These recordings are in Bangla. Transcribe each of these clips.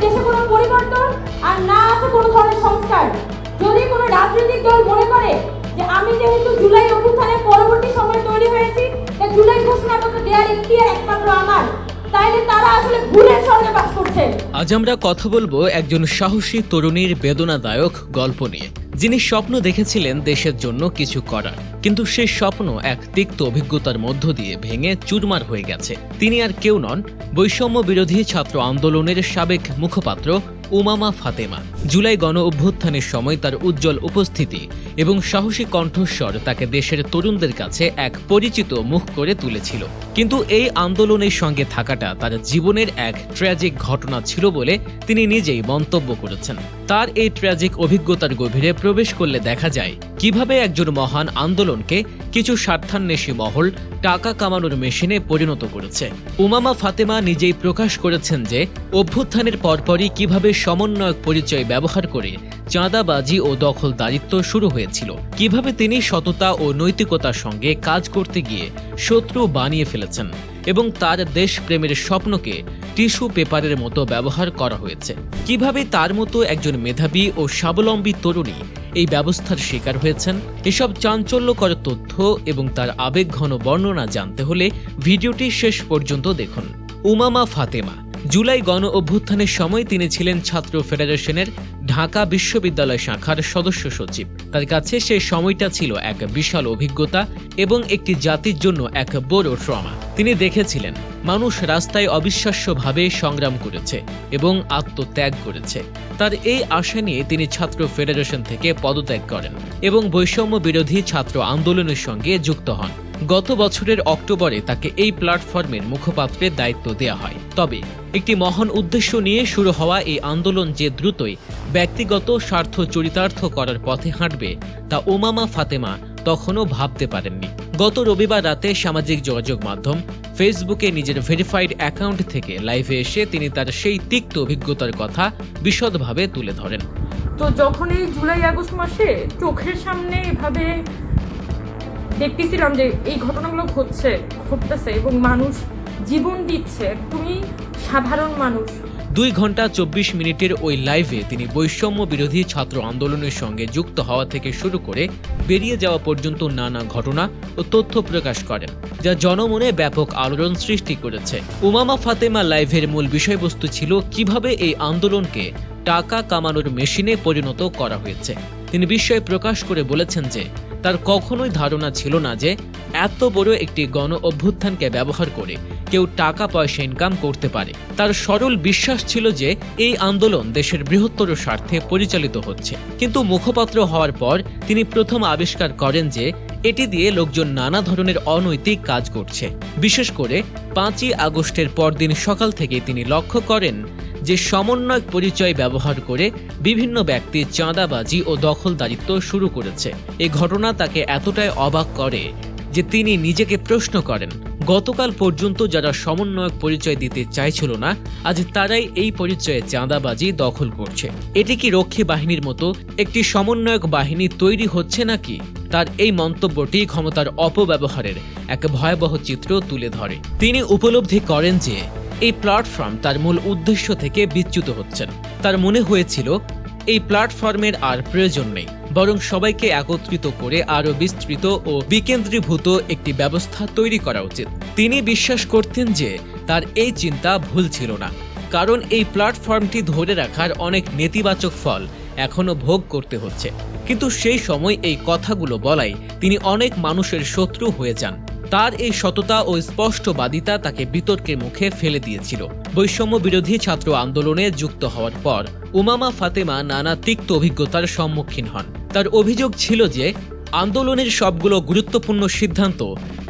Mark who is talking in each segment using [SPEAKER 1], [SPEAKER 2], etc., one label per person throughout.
[SPEAKER 1] দেশে কোনো পরিবর্তন আর না আছে কোনো ধরনের সংস্কার। যদি কোনো রাজনৈতিক দল মনে করে যে আমি যেহেতু জুলাই অভ্যুত্থানের পরবর্তী সময় তৈরি হয়েছি, তাই জুলাই ঘোষণাপত্র দেওয়ার এখতিয়ার একমাত্র আমার, তাইলে তারা আসলে ভুলের স্বর্গে বাস করছে।
[SPEAKER 2] আজ আমরা কথা বলবো একজন সাহসী তরুণীর বেদনাদায়ক গল্প নিয়ে, যিনি স্বপ্ন দেখেছিলেন দেশের জন্য কিছু করার, কিন্তু সেই স্বপ্ন এক তিক্ত অভিজ্ঞতার মধ্য দিয়ে ভেঙে চুরমার হয়ে গেছে। তিনি আর কেউ নন, বৈষম্য বিরোধী ছাত্র আন্দোলনের সাবেক মুখপাত্র উমামা ফাতেমা। জুলাই গণ অভ্যুত্থানের সময় তার উজ্জ্বল উপস্থিতি এবং সাহসী কণ্ঠস্বর তাকে দেশের তরুণদের কাছে এক পরিচিত মুখ করে তুলেছিল। কিন্তু এই আন্দোলনের সঙ্গে থাকাটা তার জীবনের এক ট্র্যাজিক ঘটনা ছিল বলে তিনি নিজেই মন্তব্য করেছেন। তার এই ট্র্যাজিক অভিজ্ঞতার গভীরে প্রবেশ করলে দেখা যায় কিভাবে একজন মহান আন্দোলনকে কিছু স্বার্থান্বেষী মহল টাকা কামানোর মেশিনে পরিণত করেছে। উমামা ফাতেমা নিজেই প্রকাশ করেছেন যে অভ্যুত্থানের পরপরই কিভাবে সমন্বয়ক পরিচয় ব্যবহার করে চাঁদাবাজি ও দখলদারিত্ব শুরু হয়েছিল, কিভাবে তিনি সততা ও নৈতিকতার সঙ্গে কাজ করতে গিয়ে শত্রু বানিয়ে ফেলেছেন এবং তার দেশপ্রেমের স্বপ্নকে টিস্যু পেপারের মতো ব্যবহার করা হয়েছে। কিভাবে তার মতো একজন মেধাবী ও স্বাবলম্বী তরুণী এই ব্যবস্থার শিকার হয়েছেন, এসব চাঞ্চল্যকর তথ্য এবং তার আবেগঘন বর্ণনা জানতে হলে ভিডিওটি শেষ পর্যন্ত দেখুন। উমামা ফাতেমা জুলাই গণ অভ্যুত্থানের সময় তিনি ছিলেন ছাত্র ফেডারেশনের ঢাকা বিশ্ববিদ্যালয় শাখার সদস্য সচিব। তার কাছে সেই সময়টা ছিল এক বিশাল অভিজ্ঞতা এবং একটি জাতির জন্য এক বড় ট্রমা। তিনি দেখেছিলেন মানুষ রাস্তায় অবিশ্বাস্যভাবে সংগ্রাম করেছে এবং আত্মত্যাগ করেছে। তার এই আশা নিয়ে তিনি ছাত্র ফেডারেশন থেকে পদত্যাগ করেন এবং বৈষম্য বিরোধী ছাত্র আন্দোলনের সঙ্গে যুক্ত হন। গত বছরের অক্টোবরে তাকে এই প্ল্যাটফর্মের মুখপাত্রের দায়িত্ব দেওয়া হয়। তবে একটি মহান উদ্দেশ্য নিয়ে শুরু হওয়া এই আন্দোলন যে দ্রুতই ব্যক্তিগত স্বার্থ চরিতার্থ করার পথে হাঁটবে তা উমামা ফাতেমা তখনও ভাবতে পারেননি। গত রবিবার রাতে সামাজিক যোগাযোগ মাধ্যম ফেসবুকে নিজের ভেরিফাইড অ্যাকাউন্ট থেকে লাইভে এসে তিনি তার সেই তিক্ত অভিজ্ঞতার কথা বিশদভাবে তুলে ধরেন।
[SPEAKER 1] তো যখন এই জুলাই আগস্ট মাসে চোখের সামনে এভাবে দেখতেছিলাম যে এই ঘটনাগুলো ঘটতেছে এবং মানুষ জীবন দিচ্ছে, তুমি সাধারণ মানুষ।
[SPEAKER 2] 2 ঘন্টা 24 মিনিটের ওই লাইভে তিনি বৈষম্য বিরোধী ছাত্র আন্দোলনের সঙ্গে যুক্ত হওয়া থেকে শুরু করে বেরিয়ে যাওয়া পর্যন্ত নানা ঘটনা ও তথ্য প্রকাশ করেন, যা জনমনে ব্যাপক আলোড়ন সৃষ্টি করেছে। উমামা ফাতেমা লাইভের মূল বিষয়বস্তু ছিল কিভাবে এই আন্দোলনকে টাকা কামানোর মেশিনে পরিণত করা হয়েছে। তিনি বিস্ময় প্রকাশ করে বলেছেন যে তার কখনোই ধারণা ছিল না যে এত বড় একটি গণ অভ্যুত্থানকে ব্যবহার করে কেউ টাকা পয়সা ইনকাম করতে পারে। তার সরল বিশ্বাস ছিল যে এই আন্দোলন দেশের বৃহত্তর স্বার্থে পরিচালিত হচ্ছে, কিন্তু মুখপাত্র হওয়ার পর তিনি প্রথম আবিষ্কার করেন যে এটি দিয়ে লোকজন নানা ধরনের অনৈতিক কাজ করছে। বিশেষ করে 5ই আগস্টের পরদিন সকাল থেকে তিনি লক্ষ্য করেন যে সমন্বয়ক পরিচয় ব্যবহার করে বিভিন্ন ব্যক্তি চাঁদাবাজি ও দখলদারিত্ব শুরু করেছে। এই ঘটনা তাকে এতটাই অবাক করে যে তিনি নিজেকে প্রশ্ন করেন, গতকাল পর্যন্ত যারা সমন্বয়ক পরিচয় দিতে চাইছিল না, আজ তারাই এই পরিচয়ে চাঁদাবাজি দখল করছে। এটি কি রক্ষী বাহিনীর মতো একটি সমন্বয়ক বাহিনী তৈরি হচ্ছে নাকি? তার এই মন্তব্যটি ক্ষমতার অপব্যবহারের এক ভয়াবহ চিত্র তুলে ধরে। তিনি উপলব্ধি করেন যে এই প্ল্যাটফর্ম তার মূল উদ্দেশ্য থেকে বিচ্যুত হচ্ছেন। তার মনে হয়েছিল এই প্ল্যাটফর্মের আর প্রয়োজন নেই, বরং সবাইকে একত্রিত করে আরও বিস্তৃত ও বিকেন্দ্রীভূত একটি ব্যবস্থা তৈরি করা উচিত। তিনি বিশ্বাস করতেন যে তার এই চিন্তা ভুল ছিল না, কারণ এই প্ল্যাটফর্মটি ধরে রাখার অনেক নেতিবাচক ফল এখনো ভোগ করতে হচ্ছে। কিন্তু সেই সময় এই কথাগুলো বলাই তিনি অনেক মানুষের শত্রু হয়ে যান। তার এই সততা ও স্পষ্টবাদিতা তাকে বিতর্কের মুখে ফেলে দিয়েছিল। বৈষম্য বিরোধী ছাত্র আন্দোলনে যুক্ত হওয়ার পর উমামা ফাতেমা নানা তিক্ত অভিজ্ঞতার সম্মুখীন হন। তার অভিযোগ ছিল যে আন্দোলনের সবগুলো গুরুত্বপূর্ণ সিদ্ধান্ত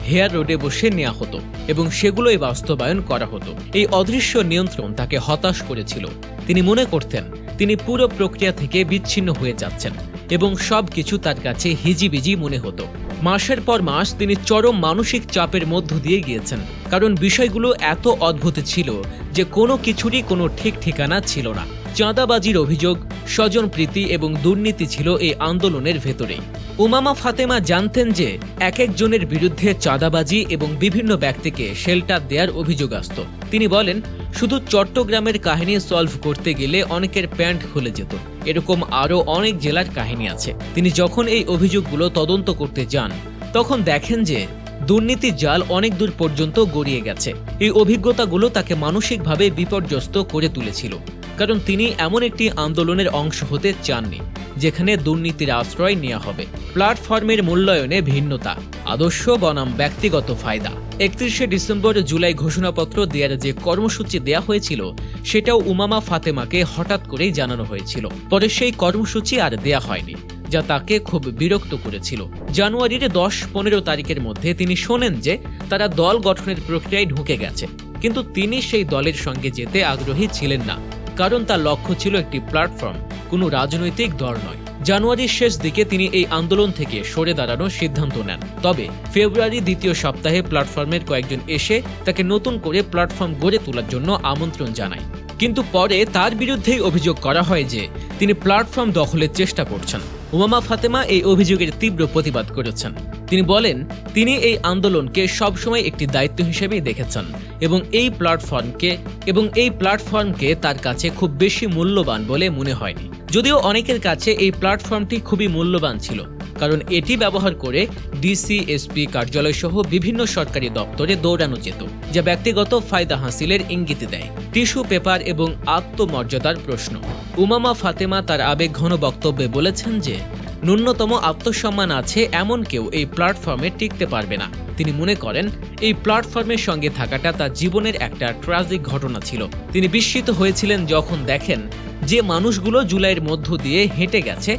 [SPEAKER 2] হেয়ার রোডে বসে নেওয়া হতো এবং সেগুলোই বাস্তবায়ন করা হতো। এই অদৃশ্য নিয়ন্ত্রণ তাকে হতাশ করেছিল। তিনি মনে করতেন তিনি পুরো প্রক্রিয়া থেকে বিচ্ছিন্ন হয়ে যাচ্ছেন এবং সবকিছু তার কাছে হিজিবিজি মনে হতো। মাসের পর মাস তিনি চরম মানসিক চাপের মধ্য দিয়ে গিয়েছেন, কারণ বিষয়গুলো এত অদ্ভুত ছিল যে কোনো কিছুরই কোনো ঠিক ঠিকানা ছিল না। চাঁদাবাজির অভিযোগ, স্বজনপ্রীতি এবং দুর্নীতি ছিল এই আন্দোলনের ভেতরেই। উমামা ফাতেমা জানতেন যে এক একজনের বিরুদ্ধে চাঁদাবাজি এবং বিভিন্ন ব্যক্তিকে শেল্টার দেওয়ার অভিযোগ আসত। তিনি বলেন, শুধু চট্টগ্রামের কাহিনী সলভ করতে গেলে অনেকের প্যান্ট খুলে যেত। এরকম আরও অনেক জেলার কাহিনী আছে। তিনি যখন এই অভিযোগগুলো তদন্ত করতে যান, তখন দেখেন যে দুর্নীতির জাল অনেক দূর পর্যন্ত গড়িয়ে গেছে। এই অভিজ্ঞতাগুলো তাকে মানসিকভাবে বিপর্যস্ত করে তুলেছিল, কারণ তিনি এমন একটি আন্দোলনের অংশ হতে চাননি যেখানে দুর্নীতির আশ্রয় নেওয়া হবে। প্ল্যাটফর্মের মূল্যায়নে ভিন্নতা, আদর্শ বনাম ব্যক্তিগত ফায়দা। 31শে ডিসেম্বর জুলাই ঘোষণাপত্র দেওয়ার যে কর্মসূচি দেয়া হয়েছিল, সেটাও উমামা ফাতেমাকে হঠাৎ করেই জানানো হয়েছিল। পরে সেই কর্মসূচি আর দেয়া হয়নি, যা তাকে খুব বিরক্ত করেছিল। জানুয়ারির 10-15 তারিখের মধ্যে তিনি শোনেন যে তারা দল গঠনের প্রক্রিয়ায় ঢুকে গেছে, কিন্তু তিনি সেই দলের সঙ্গে যেতে আগ্রহী ছিলেন না, কারণ তার লক্ষ্য ছিল একটি প্ল্যাটফর্ম, কোনো রাজনৈতিক দল নয়। জানুয়ারির শেষ দিকে তিনি এই আন্দোলন থেকে সরে দাঁড়ানোর সিদ্ধান্ত নেন। তবে ফেব্রুয়ারি দ্বিতীয় সপ্তাহে প্ল্যাটফর্মের কয়েকজন এসে তাকে নতুন করে প্ল্যাটফর্ম গড়ে তোলার জন্য আমন্ত্রণ জানায়, কিন্তু পরে তার বিরুদ্ধেই অভিযোগ করা হয় যে তিনি প্ল্যাটফর্ম দখলের চেষ্টা করছেন। উমামা ফাতেমা এই অভিযোগের তীব্র প্রতিবাদ করেছেন। তিনি বলেন, তিনি এই আন্দোলনকে সবসময় একটি দায়িত্ব হিসেবেই দেখেছেন এবং এই প্ল্যাটফর্মকে তার কাছে খুব বেশি মূল্যবান বলে মনে হয়নি। যদিও অনেকের কাছে এই প্ল্যাটফর্মটি খুবই মূল্যবান ছিল, কারণ এটি ব্যবহার করে ডিসি, এসপি কার্যালয় সহ বিভিন্ন সরকারি দপ্তরে দৌড়ানো যেত, যা ব্যক্তিগত ফায়দা হাসিলের ইঙ্গিত দেয়। টিস্যু পেপার এবং আত্মমর্যাদার প্রশ্ন। উমামা ফাতেমা তার আবেগঘন বক্তব্যে বলেছেন যে ন্যূনতম আত্মসম্মান আছে এমন কেউ এই প্ল্যাটফর্মে টিকতে পারবে না। তিনি মনে করেন এই প্ল্যাটফর্মের সঙ্গে থাকাটা তার জীবনের একটা ট্র্যাজিক ঘটনা ছিল। তিনি বিস্মিত হয়েছিলেন যখন দেখেন যে মানুষগুলো জুলাইয়ের মধ্য দিয়ে হেঁটে গেছে,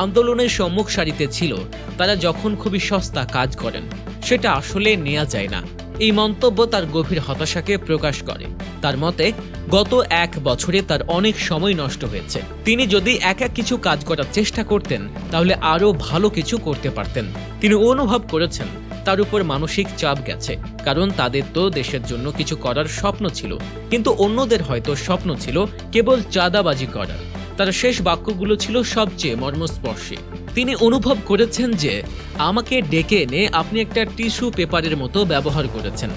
[SPEAKER 2] আন্দোলনের সম্মুখ সারিতে ছিল, তারা যখন খুবই সস্তা কাজ করেন, সেটা আসলে নেওয়া যায় না। এই মন্তব্য তার গভীর হতাশাকে প্রকাশ করে। তার মতে গত 1 বছরে তার অনেক সময় নষ্ট হয়েছে। তিনি যদি একা কিছু কাজ করার চেষ্টা করতেন, তাহলে আরও ভালো কিছু করতে পারতেন। তিনি অনুভব করেছেন তার উপর মানসিক চাপ গেছে, কারণ তাদের তো দেশের জন্য কিছু করার স্বপ্ন ছিল, কিন্তু অন্যদের হয়তো স্বপ্ন ছিল কেবল চাঁদাবাজি করার। তার শেষ বাক্যগুলো ছিল সবচেয়ে মর্মস্পর্শী। তিনি অনুভব করেছেন যে আমাকে ডেকে এনে আপনি একটা টিস্যু পেপারের মতো ব্যবহার করেছেন।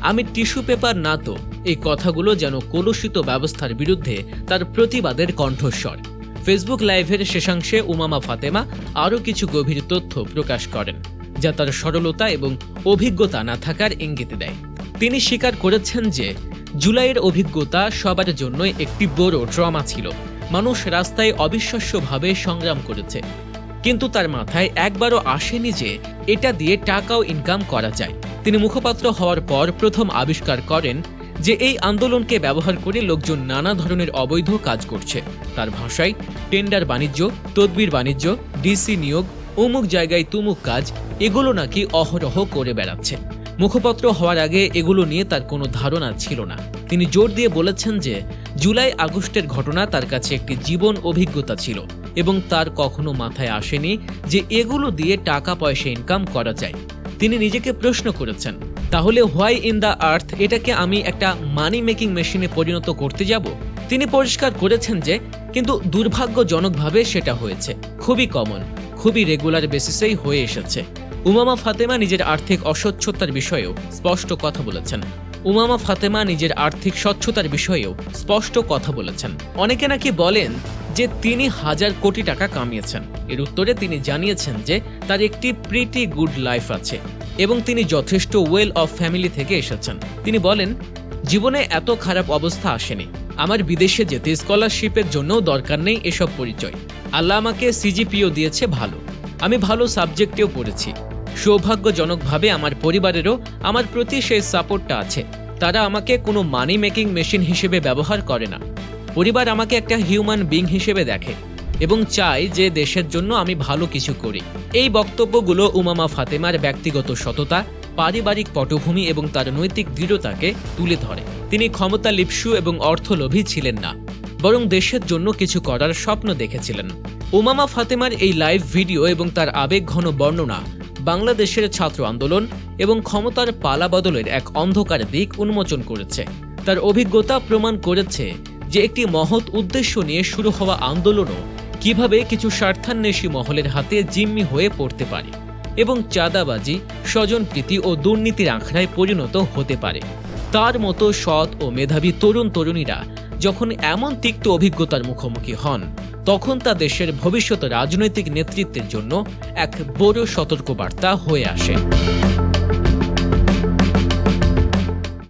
[SPEAKER 2] আমি টিস্যু পেপার না তো। এই কথাগুলো যেন কলুষিত ব্যবস্থার বিরুদ্ধে তার প্রতিবাদের কণ্ঠস্বর। ফেসবুক লাইভের শেষাংশে উমামা ফাতেমা আরও কিছু গভীর তথ্য প্রকাশ করেন, যা তার সরলতা এবং অভিজ্ঞতা না থাকার ইঙ্গিত দেয়। তিনি স্বীকার করেছেন যে জুলাইয়ের অভিজ্ঞতা সবার জন্যই একটি বড় ট্রমা ছিল। মানুষ রাস্তায় অবিশ্বাস্যভাবে সংগ্রাম করেছে, কিন্তু তার মাথায় একবারও আসেনি যে এটা দিয়ে টাকাও ইনকাম করা যায়। তিনি মুখপাত্র হওয়ার পর প্রথম আবিষ্কার করেন যে এই আন্দোলনকে ব্যবহার করে লোকজন নানা ধরনের অবৈধ কাজ করছে। তার ভাষায় টেন্ডার বাণিজ্য, তদবির বাণিজ্য, ডিসি নিয়োগ, অমুক জায়গায় তুমুক কাজ, এগুলো নাকি অহরহ করে বেড়াচ্ছে। মুখপাত্র হওয়ার আগে এগুলো নিয়ে তার কোনো ধারণা ছিল না। তিনি জোর দিয়ে বলেছেন যে জুলাই আগস্টের ঘটনা তার কাছে একটি জীবন অভিজ্ঞতা ছিল এবং তার কখনো মাথায় আসেনি যে এগুলো দিয়ে টাকা পয়সা ইনকাম করা যায়। তিনি নিজেকে প্রশ্ন করেছেন, তাহলে হোয়াই ইন দ্য আর্থ এটাকে আমি একটা মানি মেকিং মেশিনে পরিণত করতে যাব? তিনি পরিষ্কার করেছেন যে কিন্তু দুর্ভাগ্যজনকভাবে সেটা হয়েছে। খুবই কমন, খুবই রেগুলার বেসিসেই হয়ে এসেছে। উমামা ফাতেমা নিজের আর্থিক অস্বচ্ছতার বিষয়েও স্পষ্ট কথা বলেছেন। অনেকে নাকি বলেন যে তিনি 1000 কোটি টাকা কামিয়েছেন। এর উত্তরে তিনি জানিয়েছেন যে তার একটি প্রিটি গুড লাইফ আছে এবং তিনি যথেষ্ট ওয়েল অফ ফ্যামিলি থেকে এসেছেন। তিনি বলেন, জীবনে এত খারাপ অবস্থা আসেনি। আমার বিদেশে যেতে স্কলারশিপের জন্যও দরকার নেই এসব পরিচয়। আল্লাহ আমাকে সিজিপিও দিয়েছে ভালো, আমি ভালো সাবজেক্টেও পড়েছি। সৌভাগ্যজনকভাবে আমার পরিবারেরও আমার প্রতি সেই সাপোর্টটা আছে। তারা আমাকে কোনো মানি মেকিং মেশিন হিসেবে ব্যবহার করে না। পরিবার আমাকে একটা হিউম্যান বিং হিসেবে দেখে এবং চায় যে দেশের জন্য আমি ভালো কিছু করি। এই বক্তব্যগুলো উমামা ফাতেমার ব্যক্তিগত সততা, পারিবারিক পটভূমি এবং তার নৈতিক দৃঢ়তাকে তুলে ধরে। তিনি ক্ষমতা লিপ্সু এবং অর্থলোভী ছিলেন না, বরং দেশের জন্য কিছু করার স্বপ্ন দেখেছিলেন। উমামা ফাতেমার এই লাইভ ভিডিও এবং তার আবেগঘন বর্ণনা বাংলাদেশের ছাত্র আন্দোলন এবং ক্ষমতার পালাবদলের এক অন্ধকার দিক উন্মোচন করেছে। তার অভিজ্ঞতা প্রমাণ করেছে যে একটি মহৎ উদ্দেশ্য নিয়ে শুরু হওয়া আন্দোলনও কিভাবে কিছু স্বার্থান্বেষী মহলের হাতে জিম্মি হয়ে পড়তে পারে এবং চাঁদাবাজি, স্বজনপ্রীতি ও দুর্নীতির আখড়ায় পরিণত হতে পারে। তার মতো সৎ ও মেধাবী তরুণ তরুণীরা যখন এমন তিক্ত অভিজ্ঞতার মুখোমুখি হন, তখন তা দেশের ভবিষ্যৎ রাজনৈতিক নেতৃত্বের জন্য এক বড় সতর্কবার্তা হয়ে আসে।